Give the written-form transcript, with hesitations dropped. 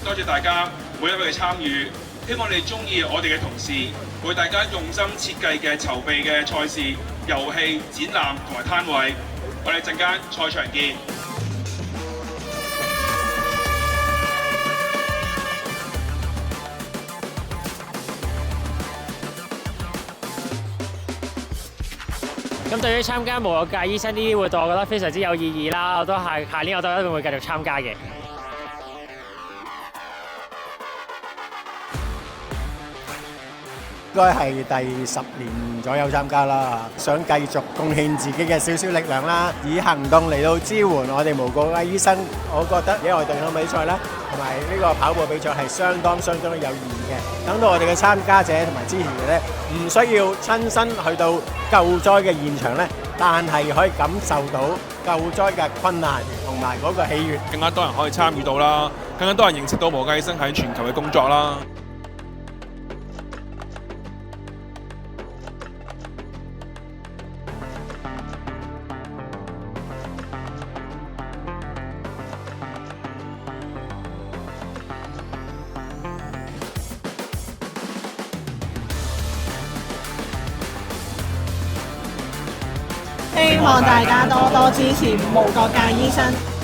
多謝大家每一位嘅參與，希望你哋中意我哋嘅同事為大家用心設計嘅籌備嘅賽事、遊戲、展覽同埋攤位。我哋陣間賽場見。咁對於參加無國界醫生呢啲活動，我覺得非常之有意義啦。我都係下年我都一定會繼續參加嘅。應該係第10年左右參加啦，想繼續貢獻自己嘅少少力量啦，以行動嚟到支援我哋無國界醫生。我覺得野外定向比賽啦，同埋呢個跑步比賽係相當有意義嘅。等到我哋嘅參加者同埋支持者咧，唔需要親身去到救災嘅現場咧，但係可以感受到救災嘅困難同埋嗰個喜悅，更加多人可以參與到啦，更加多人認識到無國界醫生喺全球嘅工作啦。希望大家多多支持無國界醫生。